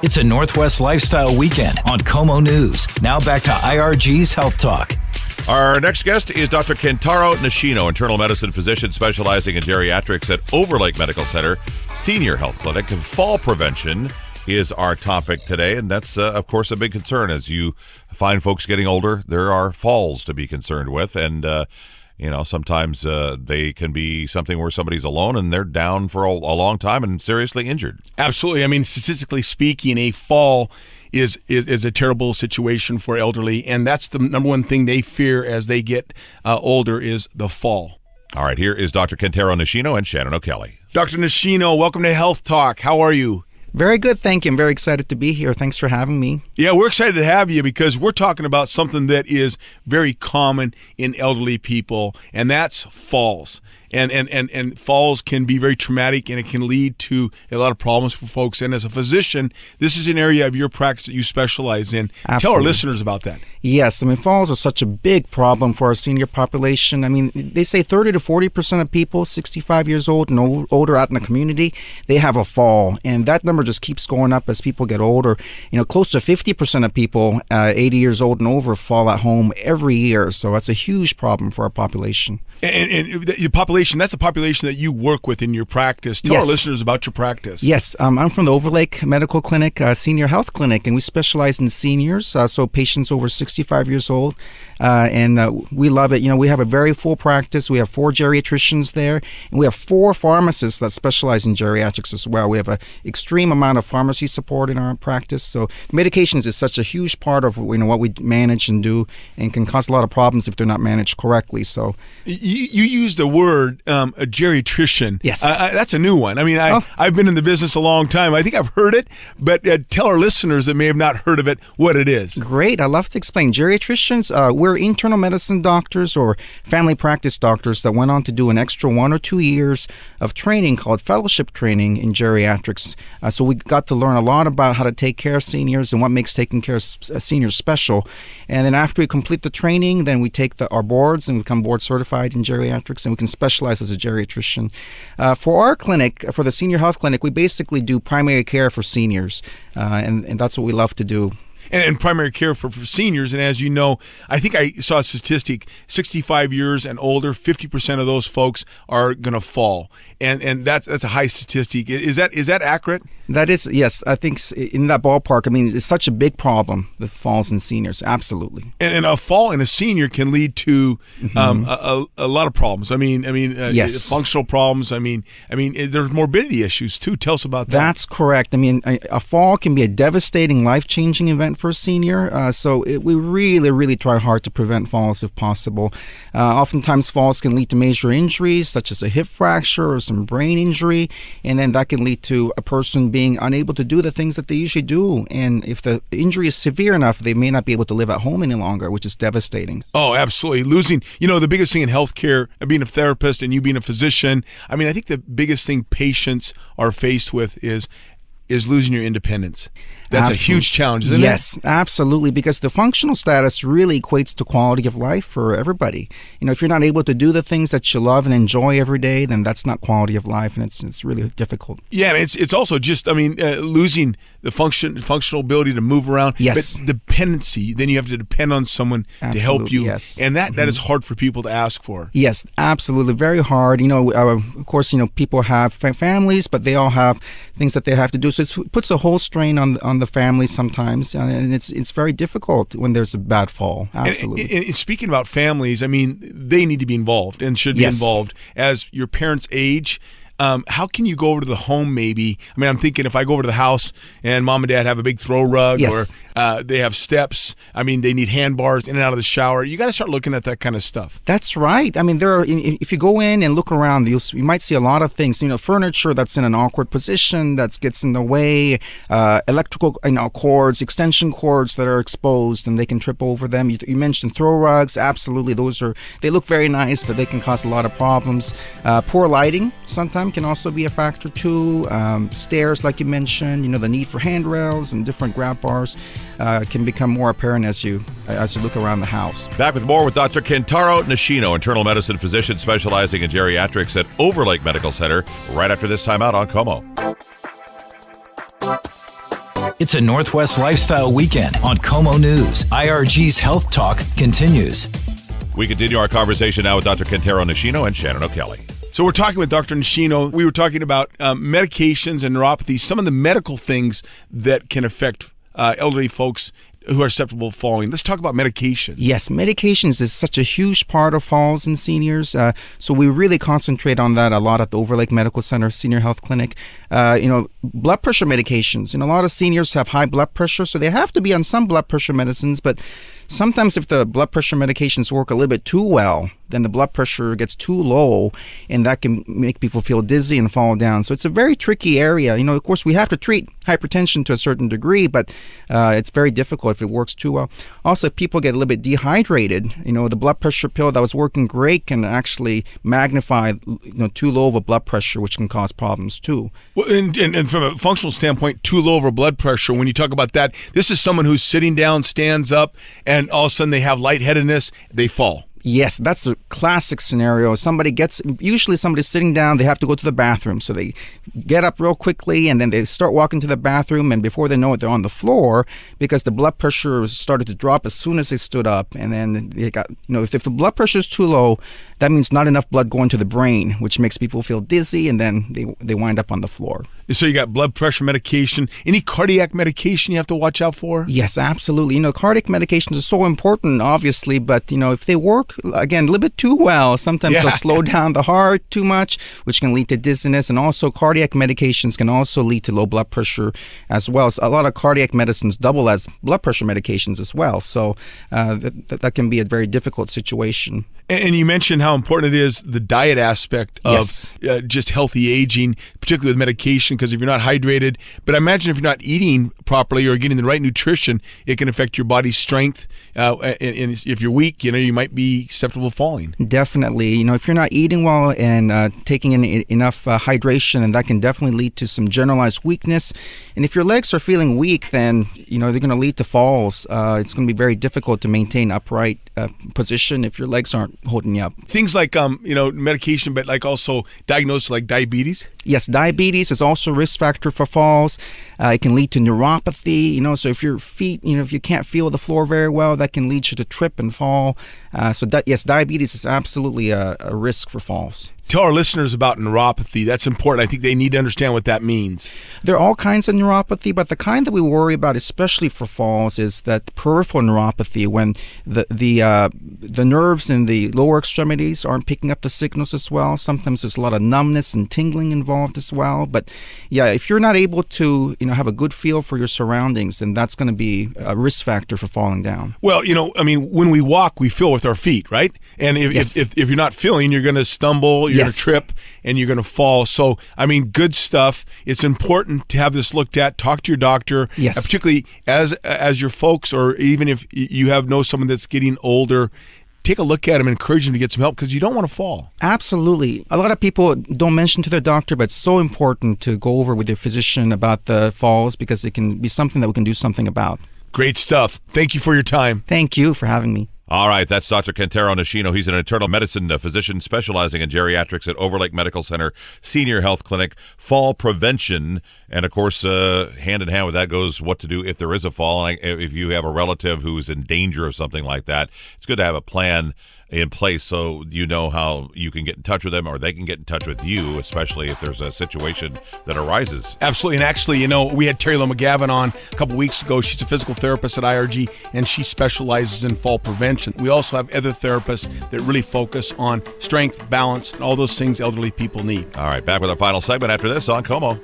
It's a Northwest lifestyle weekend on KOMO News. Now back to IRG's Health Talk. Our next guest is Dr. Kentaro Nishino, internal medicine physician specializing in geriatrics at Overlake Medical Center Senior Health Clinic. Fall prevention is our topic today, and that's, of course, a big concern. As you find folks getting older, there are falls to be concerned with, and sometimes they can be something where somebody's alone and they're down for a long time and seriously injured. Absolutely. I mean, statistically speaking, a fall is a terrible situation for elderly, and that's the number one thing they fear as they get older is the fall. All right, here is Dr. Kentaro Nishino and Shannon O'Kelly. Dr. Nishino, welcome to Health Talk. How are you? Very good, thank you. I'm very excited to be here. Thanks for having me. Yeah, we're excited to have you because we're talking about something that is very common in elderly people, and that's falls. And falls can be very traumatic, and it can lead to a lot of problems for folks. And as a physician, this is an area of your practice that you specialize in. Absolutely. Tell our listeners about that. Yes, I mean, falls are such a big problem for our senior population. I mean, they say 30 to 40% of people 65 years old and older out in the community, they have a fall. And that number just keeps going up as people get older. You know, close to 50% of people 80 years old and over fall at home every year. So that's a huge problem for our population. And the population, that's the population that you work with in your practice. Tell our listeners about your practice. Yes, I'm from the Overlake Medical Clinic, Senior Health Clinic, and we specialize in seniors, so patients over 65 years old, and we love it. You know, we have a very full practice. We have 4 geriatricians there, and we have 4 pharmacists that specialize in geriatrics as well. We have an extreme amount of pharmacy support in our practice, so medications is such a huge part of what we manage and do, and can cause a lot of problems if they're not managed correctly. So you used the word a geriatrician. Yes. That's a new one. I mean, I've been in the business a long time. I think I've heard it, but tell our listeners that may have not heard of it what it is. Great. I'd love to explain. Geriatricians, we're internal medicine doctors or family practice doctors that went on to do an extra 1 or 2 years of training called fellowship training in geriatrics. So we got to learn a lot about how to take care of seniors and what makes taking care of seniors special. And then after we complete the training, then we take our boards and become board certified in geriatrics, and we can specialize as a geriatrician. For our clinic, for the Senior Health Clinic, we basically do primary care for seniors, and that's what we love to do. And primary care for seniors. And as you know, I think I saw a statistic, 65 years and older, 50% of those folks are going to fall. And that's a high statistic. Is that accurate? That is, yes. I think in that ballpark. I mean, it's such a big problem, the falls in seniors. Absolutely. And a fall in a senior can lead to a lot of problems. I mean, yes. Functional problems. I mean, there's morbidity issues too. Tell us about that. That's correct. I mean, a fall can be a devastating, life-changing event for a senior. So we really, really try hard to prevent falls if possible. Oftentimes, falls can lead to major injuries, such as a hip fracture or some brain injury, and then that can lead to a person being unable to do the things that they usually do. And if the injury is severe enough, they may not be able to live at home any longer, which is devastating. Oh, absolutely. Losing, the biggest thing in healthcare, being a therapist and you being a physician, I mean, I think the biggest thing patients are faced with is losing your independence. That's Absolutely. A huge challenge, isn't it? Yes, absolutely, because the functional status really equates to quality of life for everybody. If you're not able to do the things that you love and enjoy every day, then that's not quality of life, and it's really difficult. Yeah, and it's also just, losing the functional ability to move around. Yes. But dependency, then you have to depend on someone to help you. Yes. And that is hard for people to ask for. Yes, absolutely, very hard. Of course, people have families, but they all have things that they have to do. So it puts a whole strain on the family sometimes, and it's very difficult when there's a bad fall. Absolutely. And speaking about families, I mean, they need to be involved and should be involved. As your parents age, how can you go over to the home maybe? I mean, I'm thinking if I go over to the house and mom and dad have a big throw rug or they have steps, I mean, they need handbars in and out of the shower. You got to start looking at that kind of stuff. That's right. I mean, if you go in and look around, you might see a lot of things. Furniture that's in an awkward position that gets in the way, electrical cords, extension cords that are exposed and they can trip over them. You mentioned throw rugs. Absolutely, they look very nice, but they can cause a lot of problems. Poor lighting sometimes can also be a factor too. Stairs, like you mentioned, the need for handrails and different grab bars can become more apparent as you look around the house. Back with more with Dr. Kentaro Nishino, internal medicine physician specializing in geriatrics at Overlake Medical Center, right after this time out on KOMO. It's a Northwest Lifestyle Weekend on KOMO News. IRG's Health Talk continues. We continue our conversation now with Dr. Kentaro Nishino and Shannon O'Kelly. So we're talking with Dr. Nishino. We were talking about medications and neuropathy, some of the medical things that can affect elderly folks who are susceptible to falling. Let's talk about medication. Yes, medications is such a huge part of falls in seniors. So we really concentrate on that a lot at the Overlake Medical Center Senior Health Clinic. Blood pressure medications. A lot of seniors have high blood pressure, so they have to be on some blood pressure medicines, but sometimes if the blood pressure medications work a little bit too well, then the blood pressure gets too low, and that can make people feel dizzy and fall down. So it's a very tricky area. Of course, we have to treat hypertension to a certain degree, but it's very difficult if it works too well. Also, if people get a little bit dehydrated, the blood pressure pill that was working great can actually magnify, too low of a blood pressure, which can cause problems too. Well, and from a functional standpoint, too low of a blood pressure, when you talk about that, this is someone who's sitting down, stands up, and all of a sudden they have lightheadedness, they fall. Yes, that's a classic scenario. Usually somebody's sitting down, they have to go to the bathroom. So they get up real quickly and then they start walking to the bathroom, and before they know it, they're on the floor because the blood pressure started to drop as soon as they stood up. And then they got, if the blood pressure is too low, that means not enough blood going to the brain, which makes people feel dizzy, and then they wind up on the floor. So you got blood pressure medication. Any cardiac medication you have to watch out for? Yes, absolutely. Cardiac medications are so important, obviously, but, if they work, again, a little bit too well, sometimes they'll slow down the heart too much, which can lead to dizziness. And also cardiac medications can also lead to low blood pressure as well. So a lot of cardiac medicines double as blood pressure medications as well. So that can be a very difficult situation. And you mentioned how important it is, the diet aspect of just healthy aging, particularly with medication, because if you're not hydrated, but I imagine if you're not eating properly or getting the right nutrition, it can affect your body's strength. And if you're weak, you might be susceptible to falling. Definitely. If you're not eating well and taking in enough hydration, and that can definitely lead to some generalized weakness. And if your legs are feeling weak, then, they're going to lead to falls. It's going to be very difficult to maintain upright position if your legs aren't holding you up. Things like, medication, but like also diagnosis like diabetes? Yes, diabetes is also a risk factor for falls. It can lead to neuropathy, so if your feet, if you can't feel the floor very well, that can lead you to trip and fall. Yes, diabetes is absolutely a risk for falls. Tell our listeners about neuropathy. That's important. I think they need to understand what that means. There are all kinds of neuropathy, but the kind that we worry about, especially for falls, is that peripheral neuropathy, when the nerves in the lower extremities aren't picking up the signals as well. Sometimes there's a lot of numbness and tingling involved as well. But yeah, if you're not able to have a good feel for your surroundings, then that's going to be a risk factor for falling down. Well, when we walk, we feel with our feet, right? And if you're not feeling, you're going to stumble, you're going to trip, and you're going to fall. So, good stuff. It's important to have this looked at. Talk to your doctor, particularly as your folks, or even if you know someone that's getting older. Take a look at them and encourage them to get some help, because you don't want to fall. Absolutely. A lot of people don't mention to their doctor, but it's so important to go over with your physician about the falls, because it can be something that we can do something about. Great stuff. Thank you for your time. Thank you for having me. All right, that's Dr. Kentaro Nishino. He's an internal medicine physician specializing in geriatrics at Overlake Medical Center Senior Health Clinic, fall prevention. And, of course, hand in hand with that goes what to do if there is a fall. And if you have a relative who's in danger of something like that, it's good to have a plan in place so you know how you can get in touch with them, or they can get in touch with you, especially if there's a situation that arises. Absolutely. And actually, we had Terry Lo McGavin on a couple weeks ago. She's a physical therapist at IRG, and she specializes in fall prevention. We also have other therapists that really focus on strength, balance, and all those things elderly people need. All right, back with our final segment after this on KOMO.